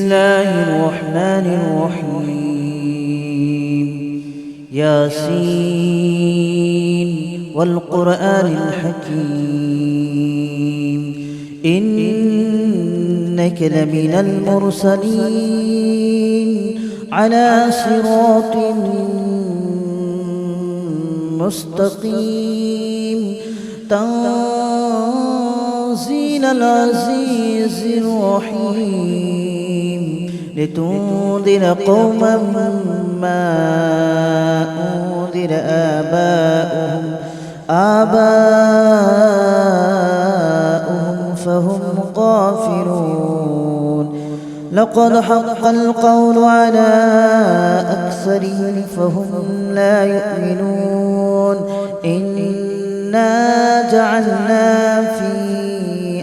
الله الرحمن الرحيم. ياسين والقرآن الحكيم إنك لمن المرسلين على صراط مستقيم تنزيل العزيز الرحيم لتنذر قوما ما أنذر آباؤهم فهم غافلون. لقد حق القول على أكثرهم فهم لا يؤمنون. إنا جعلنا في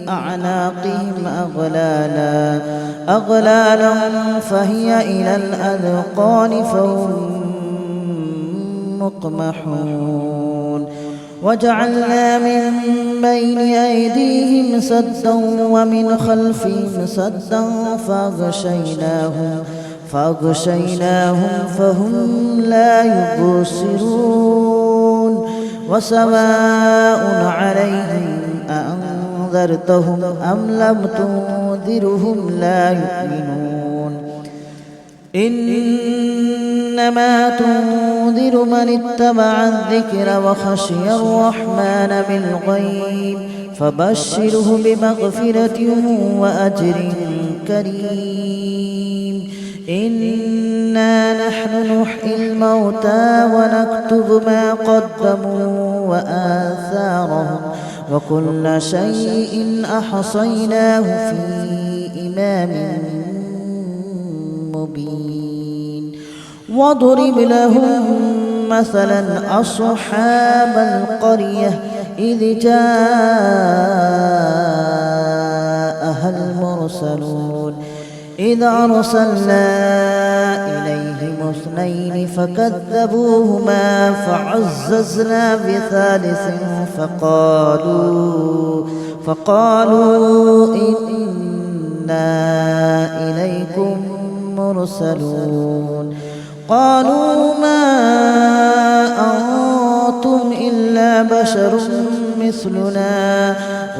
أعناقهم أغلالا فهي إلى الأذقان فهم مقمحون. وجعلنا من بين أيديهم سدا ومن خلفهم سدا فأغشيناهم فهم لا يبصرون. وسواء عليهم أأنذرتهم أم لم تنذرهم لا يؤمنون. إنما تنذر من اتبع الذكر وخشي الرحمن بالغيب فبشره بمغفرة وأجر كريم. إنا نحن نحيي الموتى ونكتب ما قدموا وآثارهم وكل شيء أحصيناه في إمام مبين. واضرب لهم مثلا أصحاب القرية إذ جاءها المرسلون إذ أرسلنا إليهم اثنين فكذبوهما فعززنا بثالث فقالوا إنا إليكم مرسلون. قالوا ما أنتم إلا بشر مثلنا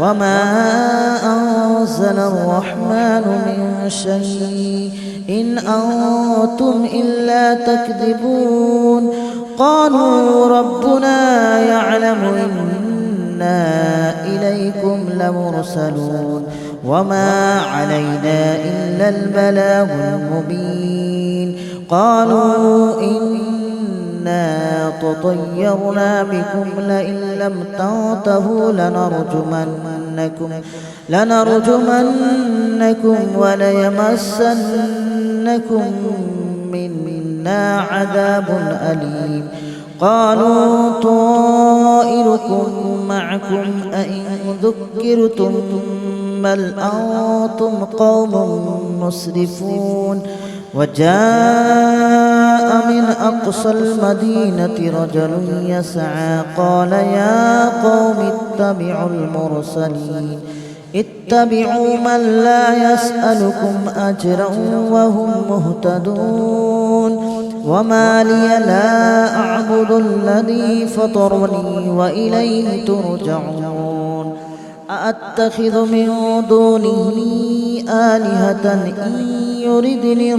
وما أنزل الرحمن من شيء إن أنتم إلا تكذبون. قالوا ربنا يعلم إنا إليكم لمرسلون وما علينا إلا البلاغ المبين. قالوا إنا تطيرنا بكم لئن لم تنتهوا لنرجمنكم وليمسنكم منا عذاب أليم. قالوا طائركم معكم أئن ذكرتم بل أنتم قوم مسرفون. وجاء من أقصى المدينة رجل يسعى قال يا قوم اتبعوا من لا يسألكم أجرا وهم مهتدون. وما لي لا أعبد الذي فطرني وإليه ترجعون. أأتخذ من دونه آلهة إن يردني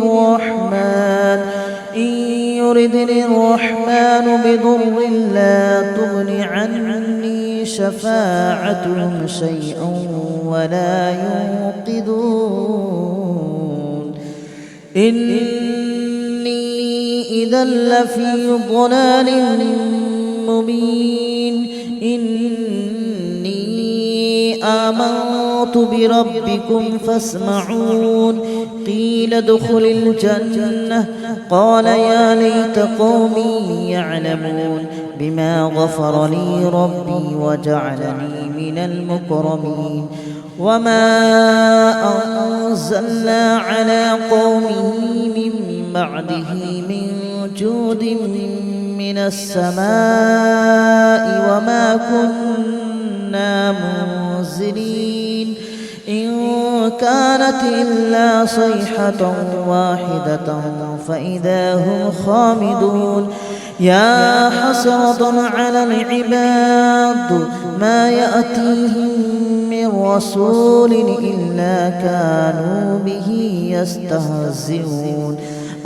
الرحمن بضر لا تغن عني شفاعتهم شيئا ولا ينقذون. إني إذا لفي ضلال مبين. إني آمنت بربكم فاسمعون. قيل ادخل الجنة قال يا ليت قومي يعلمون بما غفر لي ربي وجعلني من المكرمين. وما أنزلنا على قومه من بعده من جود من السماء وما كنا منزلين. إن كانت إلا صيحة واحدة فإذا هم خامدون يا حسرة على العباد ما يأتيهم من رسول إلا كانوا به يستهزئون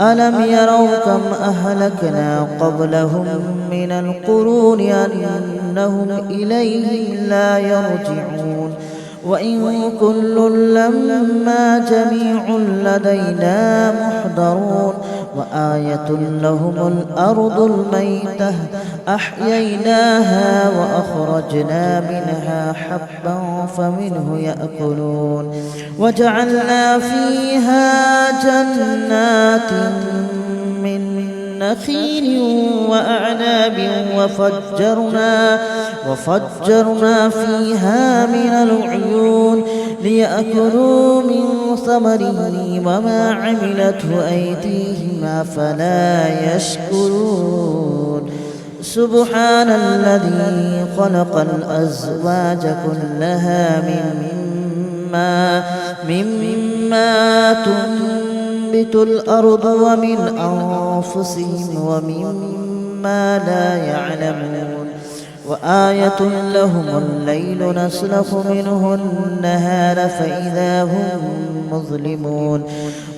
ألم يروا كم أهلكنا قبلهم من القرون أنهم إليهم لا يرجعون وإن كل لما جميع لدينا محضرون وآية لهم الأرض الميتة أحييناها وأخرجنا منها حبا فمنه يأكلون وجعلنا فيها جنات من نخيل وأعناب وفجرنا فيها من العيون ليأكلوا من ثمره وما عملته أيديهم أفلا يشكرون سبحان الذي خلق الأزواج كلها مما تنبت الأرض ومن أنفسهم ومما لا يعلمون وآية لهم الليل نسلخ منه النهار فإذا هم مظلمون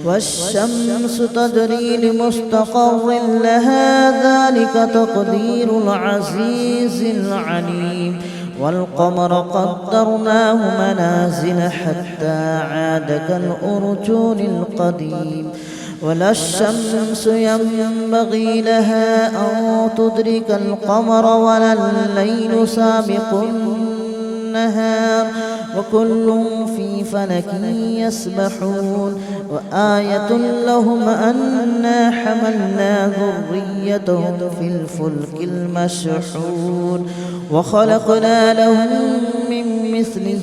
والشمس تجري لمستقر لها ذلك تقدير العزيز العليم والقمر قدرناه منازل حتى عاد كالأرجون القديم ولا الشمس ينبغي لها أن تدرك القمر ولا الليل سابق النهار وكل في فلك يسبحون وآية لهم أنا حملنا ذريتهم في الفلك المشحون وخلقنا لهم من مثله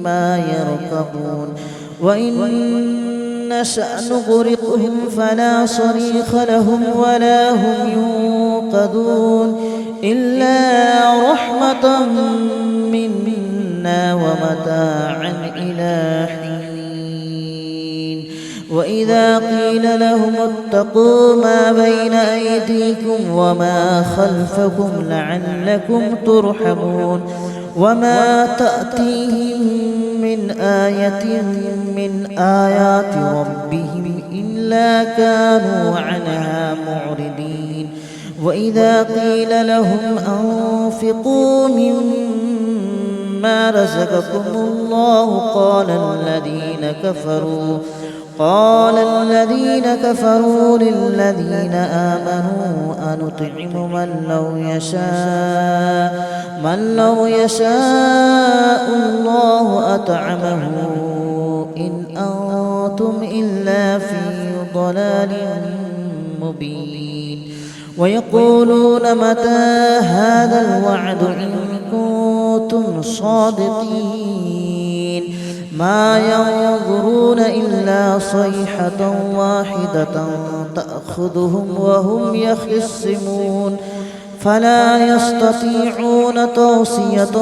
ما يركبون وإن نشأ نغرقهم فلا صريخ لهم ولا هم ينقذون إلا رحمة منا ومتاعا إلى حين وإذا قيل لهم اتقوا ما بين أيديكم وما خلفكم لعلكم ترحمون وما تأتيهم من آية من آيات ربهم إلا كانوا عنها معرضين وإذا قيل لهم أنفقوا مما رزقكم الله قال الذين كفروا للذين آمنوا أنطعم من لو يشاء الله أطعمه إن أنتم إلا في ضلال مبين ويقولون متى هذا الوعد إن كنتم صادقين ما ينظرون إلا صيحة واحدة تأخذهم وهم يخصمون فلا يستطيعون توصية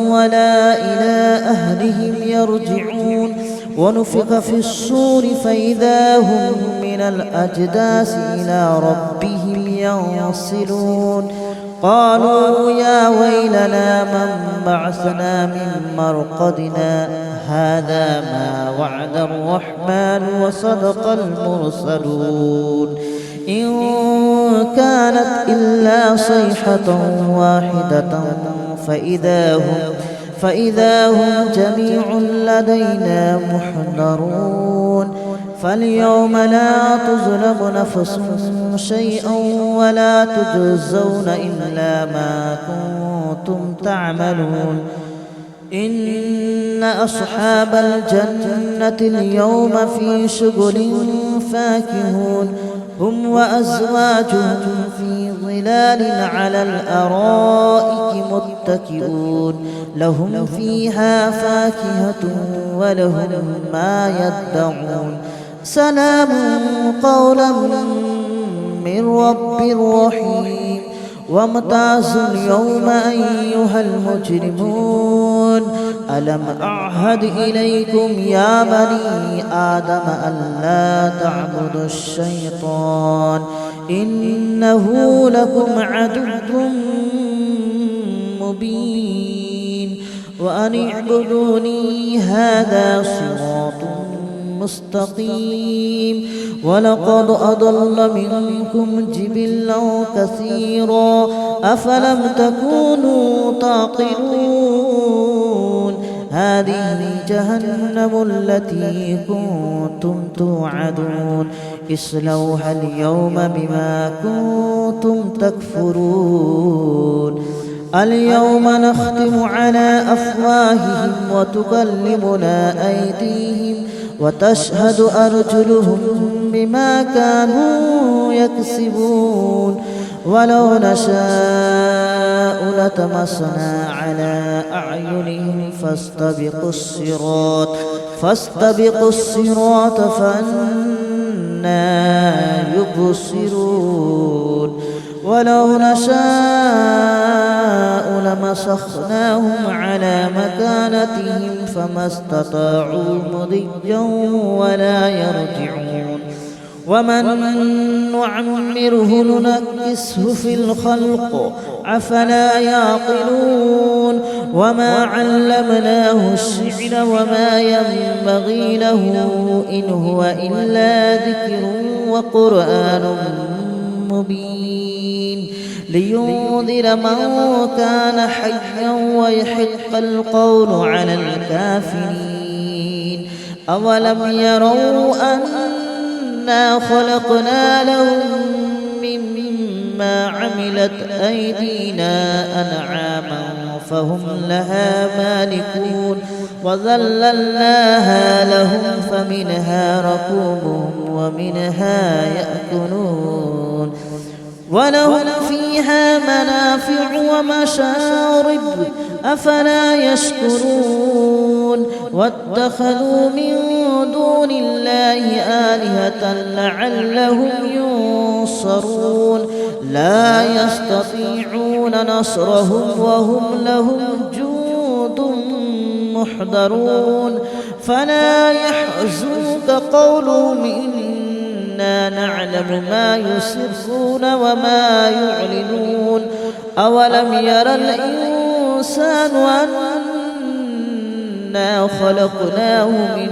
ولا إلى أهلهم يرجعون ونفخ في الصور فإذا هم من الأجداث إلى ربهم ينسلون قالوا يا ويلنا من بعثنا من مرقدنا هذا ما وعد الرحمن وصدق المرسلون إن كانت إلا صيحة واحدة فإذا هم جميع لدينا محضرون فاليوم لا تظلم نفس شيئا ولا تجزون إلا ما كنتم تعملون إن أصحاب الجنة اليوم في شغل فاكهون هم وأزواجهم في ظلال على الأرائك متكئون لهم فيها فاكهة ولهم ما يدعون سلام قولا من رب رحيم وامتازوا اليوم أيها المجرمون ألم أعهد إليكم يا بني آدم ألا تعبدوا الشيطان إنه لكم عدو مبين وأن اعبدوني هذا صراط مستقيم ولقد أضل منكم جبلا كثيرا أفلم تكونوا تعقلون هذه جهنم التي كنتم توعدون اصلوها اليوم بما كنتم تكفرون اليوم نختم على أفواههم وتكلمنا أيديهم وتشهد أرجلهم بما كانوا يكسبون ولو نشاء لطمسنا على أعينهم فاستبقوا الصراط فأنى يبصرون ولو نشاء لمسخناهم على مكانتهم فما استطاعوا مضيا ولا يرجعون ومن نعمره ننكسه في الخلق أفلا يعقلون وما علمناه الشعر وما ينبغي له إن هو إلا ذكر وقرآن مبين لينذر من كان حيا ويحق القول على الكافرين أولم يروا أنا خلقنا لهم مما عملت أيدينا أنعاما فهم لها مالكون وذللناها لهم فمنها ركوبهم ومنها يأكلون ولهم فيها منافع ومشارب أفلا يشكرون واتخذوا من دون الله آلهة لعلهم ينصرون لا يستطيعون نصرهم وهم لهم جند محضرون فلا يحزنك قولهم إنا نعلم ما يسرون وما يعلنون أولم ير الإنسان أنا خلقناه من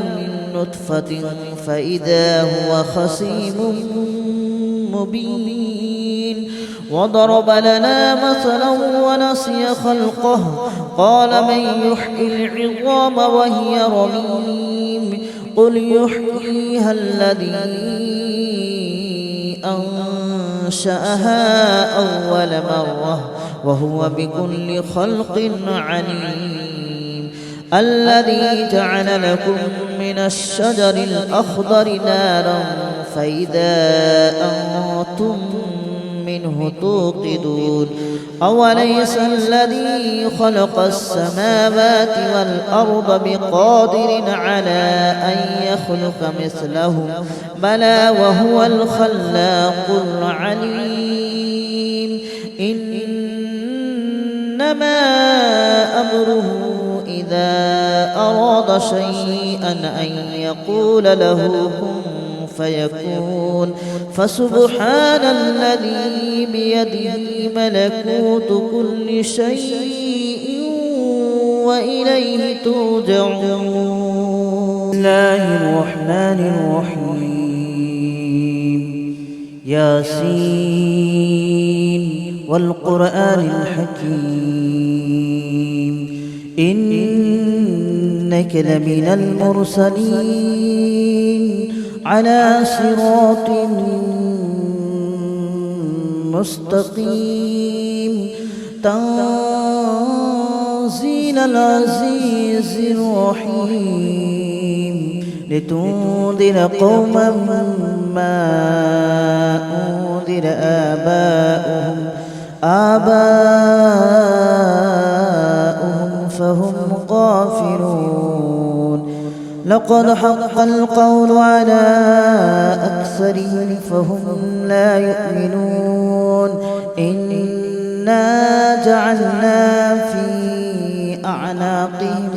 نطفة فإذا هو خصيم مبين وضرب لنا مثلا ونسي خلقه قال من يحيي العظام وهي رميم قل يحييها الذي أنشأها أول مرة وهو بكل خلق عليم الذي جعل لكم من الشجر الأخضر نارا فإذا أنتم منه توقدون أوليس الذي خلق السماوات والأرض بقادر على أن يخلق مثلهم بلى وهو الخلاق العليم إنما أمره إذا أراد شيئا أن يقول له كن فيكون فسبحان الذي بيده ملكوت كل شيء وإليه ترجعون. بسم الله الرحمن الرحيم ياسين والقرآن الحكيم إنك لمن المرسلين على صراط مستقيم تنزيل العزيز الرحيم لتنذر قوما ما أنذر آباؤهم فهم غافلون لقد حق القول على أكثرهم فهم لا يؤمنون إنا جعلنا في أعناقهم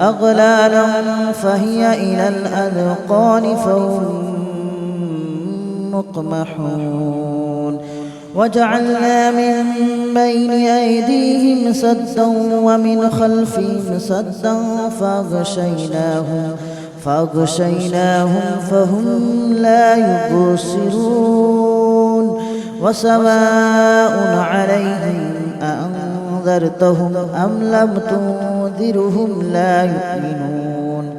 أغلالا فهي إلى الأذقان فهم مقمحون وجعلنا من بين أيديهم سدا ومن خلفهم سدا فأغشيناهم فهم لا يبصرون وسواء عليهم أأنذرتهم أم لم تنذرهم لا يؤمنون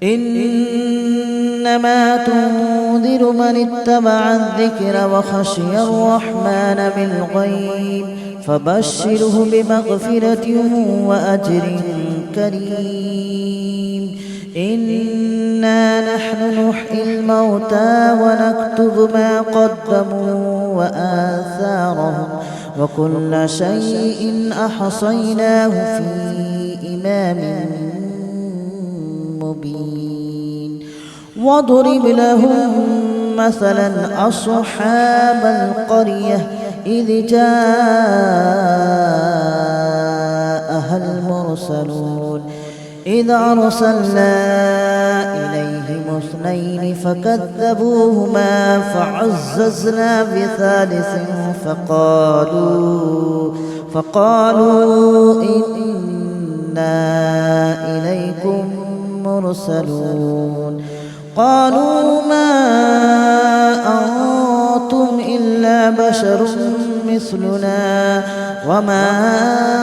إنما تنذر من اتبع الذكر وخشي الرحمن بالغيب فبشره بمغفرة وأجر كريم إنا نحن نحيي الموتى ونكتب ما قدموا وآثارهم وكل شيء أحصيناه في إمام مبين واضرب لهم مثلا أصحاب القرية إذ جاءها المرسلون إذ أرسلنا إليهم اثنين فكذبوهما فعززنا بثالث فقالوا إنا إليكم مرسلون قالوا ما أنتم إلا بشر مثلنا وما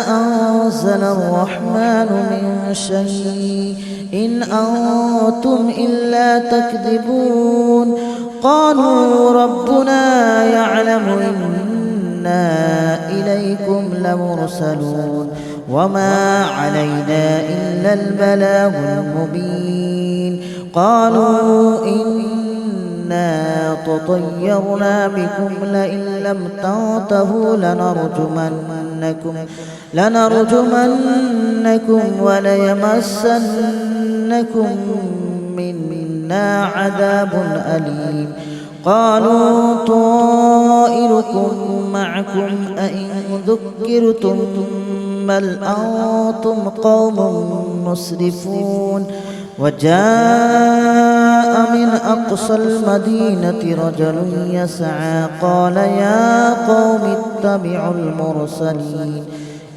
أنزل الرحمن من شيء إن أنتم إلا تكذبون قالوا ربنا يعلم إنا إليكم لمرسلون وما علينا إلا البلاغ المبين قالوا إنا تطيرنا بكم لئن لم تنتهوا لنرجمنكم وليمسنكم منا عذاب أليم قالوا طائركم معكم أئن ذكرتم بل أنتم قوم مسرفون وجاء من أقصى المدينة رجل يسعى قال يا قوم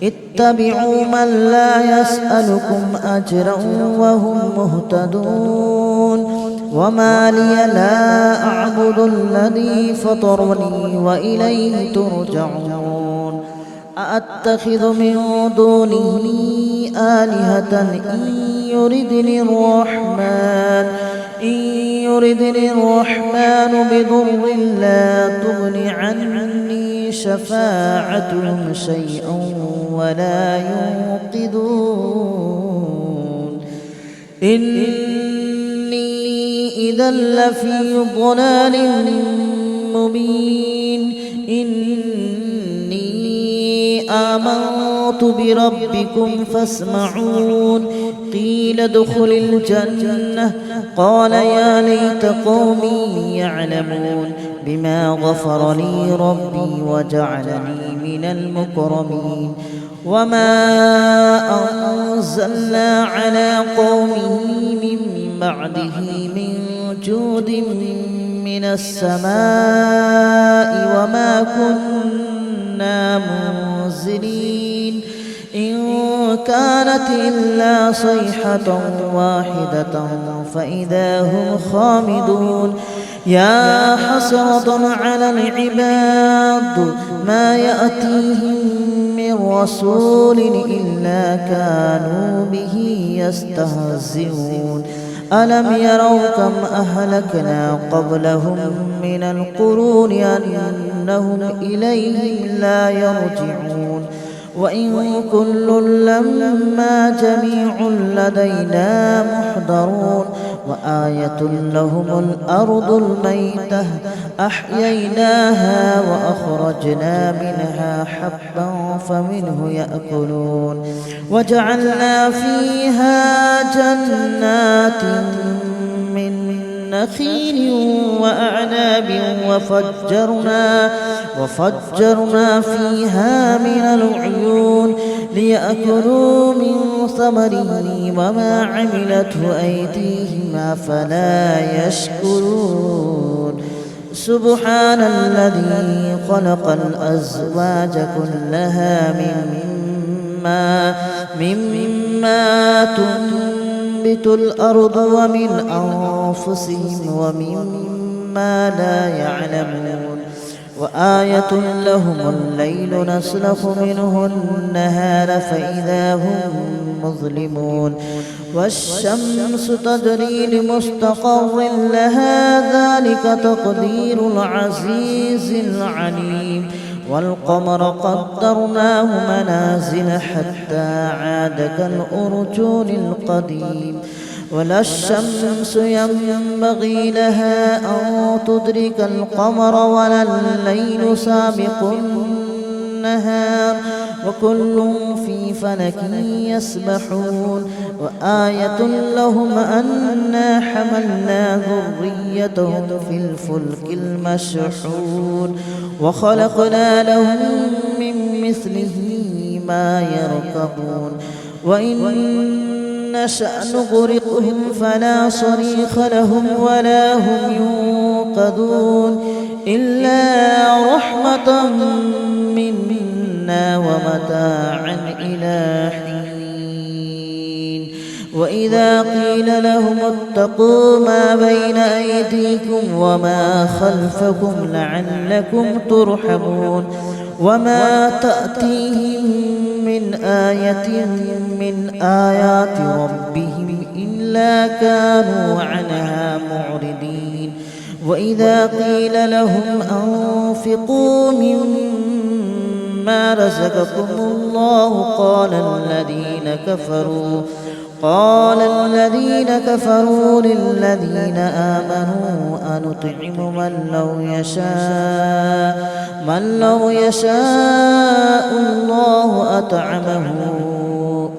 اتبعوا من لا يسألكم أجرا وهم مهتدون وما لي لا أعبد الذي فطرني وإليه ترجعون أأتخذ من دونه آلهة إن يردني الرحمن بضر لا تغن عني شفاعتهم شيئا ولا ينقذون إني إذا لفي ضلال مبين آمنت بربكم فاسمعون قيل ادخل الجنة قال يا ليت قومي يعلمون بما غفر لي ربي وجعلني من المكرمين وما أنزلنا على قومه من بعده من جود من السماء وما كنا منزلين إن كانت إلا صيحة واحدة فإذا هم خامدون يا حسرة على العباد ما يأتيهم من رسول إلا كانوا به يستهزئون ألم يروا كم أهلكنا قبلهم من القرون أنهم إليهم لا يرجعون وإن كل لما جميع لدينا محضرون وآية لهم الأرض الميتة أحييناها وأخرجنا منها حبا فمنه يأكلون وجعلنا فيها جنات من نخيل وأعناب وفجرنا فيها من العيون ليأكلوا من ثمره وما عملته أيديهم أفلا يشكرون سبحان الذي خلق الأزواج كلها مما تنبت الأرض ومن أنفسهم ومما لا يعلمون وآية لهم الليل نسلخ منه النهار فإذا هم مظلمون والشمس تجري لمستقر لها ذلك تقدير العزيز العليم والقمر قدرناه منازل حتى عاد كالأرجون القديم ولا الشمس ينبغي لها أن تدرك القمر ولا الليل سابق النهار وكل في فلك يسبحون وآية لهم أنا حملنا ذريتهم في الفلك المشحون وخلقنا لهم من مثله ما يركبون وإن نشأ نغرقهم فلا صريخ لهم ولا هم ينقذون إلا رحمة منا ومتاعا إلى حين وإذا قيل لهم اتقوا ما بين أيديكم وما خلفكم لعلكم ترحمون وما تأتيهم من آية من آيات ربهم إلا كانوا عنها معرضين وإذا قيل لهم أنفقوا مما رزقكم الله قال الذين كفروا للذين آمنوا أنطعم من لو يشاء الله أطعمه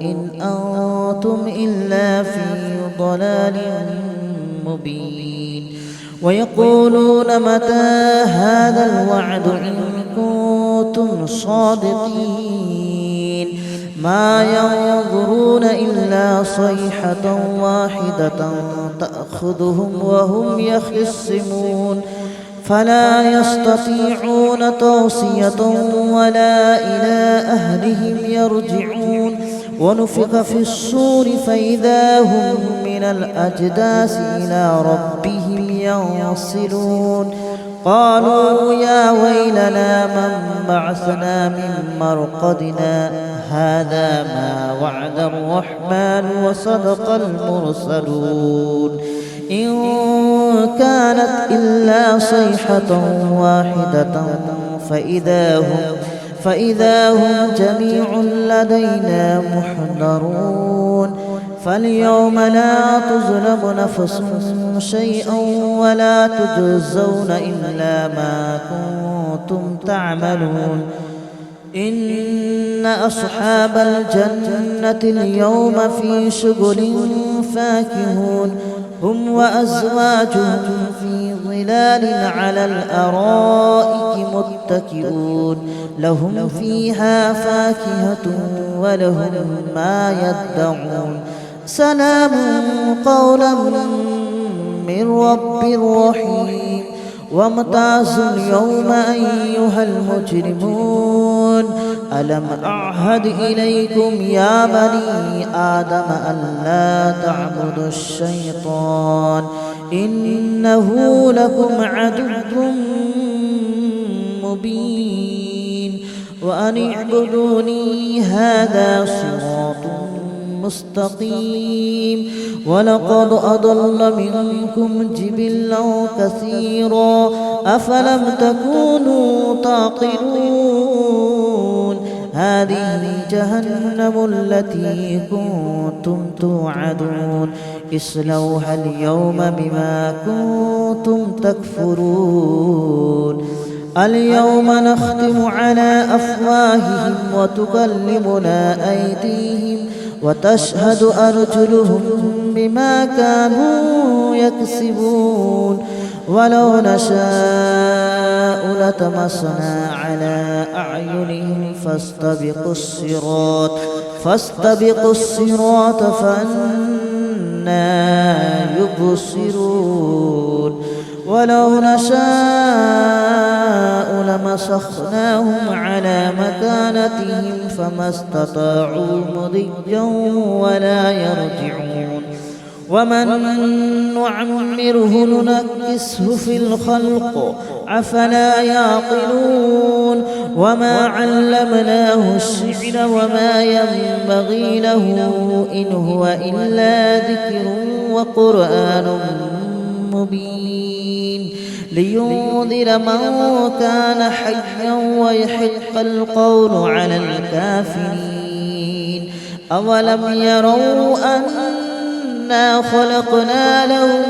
إن أنتم إلا في ضلال مبين ويقولون متى هذا الوعد إن كنتم صادقين ما ينظرون إلا صيحة واحدة تأخذهم وهم يخصمون فلا يستطيعون توصية ولا إلى أهلهم يرجعون ونفخ في الصور فإذا هم من الأجداث إلى ربهم ينصلون قالوا يا ويلنا من بعثنا من مرقدنا هذا ما وعد الرحمن وصدق المرسلون إن كانت إلا صيحة واحدة فإذا هم جميع لدينا محضرون فاليوم لا تظلم نفس شيئا ولا تجزون إلا ما كنتم تعملون إن أصحاب الجنة اليوم في شغل فاكهون هم وأزواجهم في ظلال على الأرائك متكئون لهم فيها فاكهة ولهم ما يدعون سلام قولا من رب رحيم وامتازوا اليوم أيها المجرمون ألم أعهد إليكم يا بني آدم ألا تعبدوا الشيطان إنه لكم عدو مبين وأن اعبدوني هذا صراط مستقيم ولقد أضل منكم جبلا كثيرا أفلم تكونوا تعقلون هذه جهنم التي كنتم توعدون اصلوها اليوم بما كنتم تكفرون اليوم نختم على أفواههم وتكلمنا أيديهم وتشهد أرجلهم بما كانوا يكسبون ولو نشاء لطمسنا على أعينهم فاستبقوا الصراط فأنى يبصرون ولو نشاء لمسخناهم على مكانتهم فما استطاعوا مضيا ولا يرجعون ومن نعمره ننكسه في الخلق أفلا يعقلون وما علمناه الشعر وما ينبغي له إن هو إلا ذكر وقرآن مبين لينذر من كان حيا ويحق القول على الكافرين أولم يروا أنا خلقنا لهم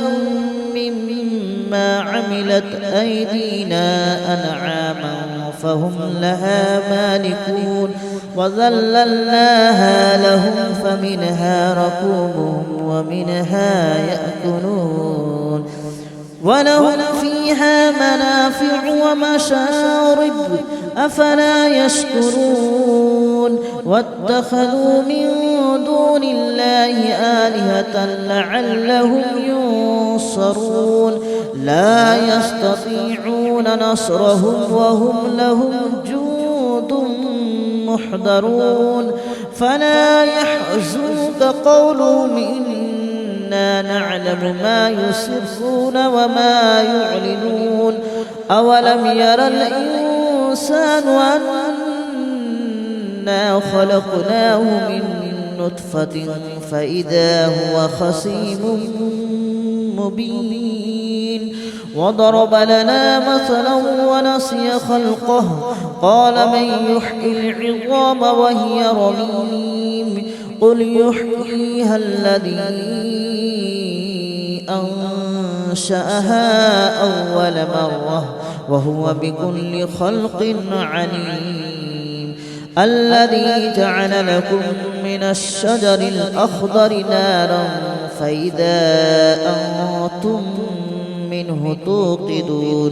مما عملت أيدينا أنعاما فهم لها مالكون وذللناها لهم فمنها ركوبهم ومنها يأكلون ولهم فيها منافع ومشارب أفلا يشكرون واتخذوا من دون الله آلهة لعلهم ينصرون لا يستطيعون نصرهم وهم لهم جند محضرون فلا يحزنك قولهم إنا نعلم ما يسرون وما يعلنون أولم ير الإنسان أنا خلقناه من نطفة فإذا هو خصيم مبين وضرب لنا مثلا ونسي خلقه قال من يحيي العظام وهي رميم قل يحييها الذي أنشأها أول مرة وهو بكل خلق عليم الذي جعل لكم من الشجر الأخضر نارا فإذا أنتم منه توقدون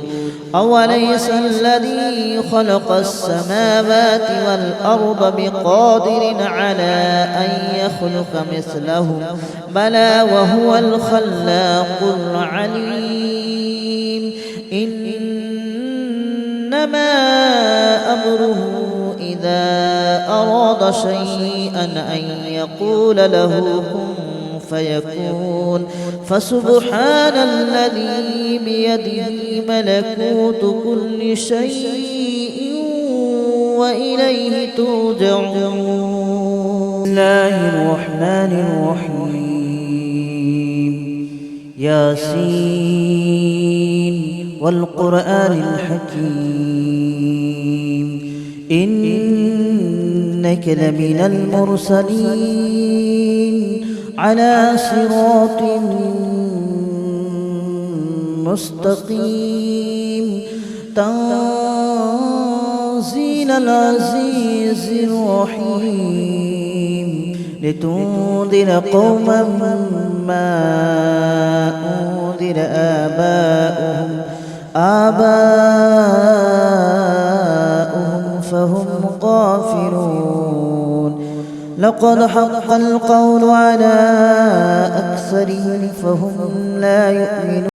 أوليس الذي خلق السماوات والأرض بقادر على أن يخلق مثلهم بلى وهو الخلاق العليم إنما أمره إذا أراد شيئا أن يقول له كن فيكون فسبحان الذي بيده ملكوت كل شيء وإليه ترجعون. بسم الله الرحمن الرحيم ياسين والقرآن الحكيم إنك لمن المرسلين على صراط مستقيم تنزيل العزيز الرحيم لتنذر قوما ما أنذر آباؤهم فهم غافلون لقد حق القول على أكثرهم فهم لا يؤمنون.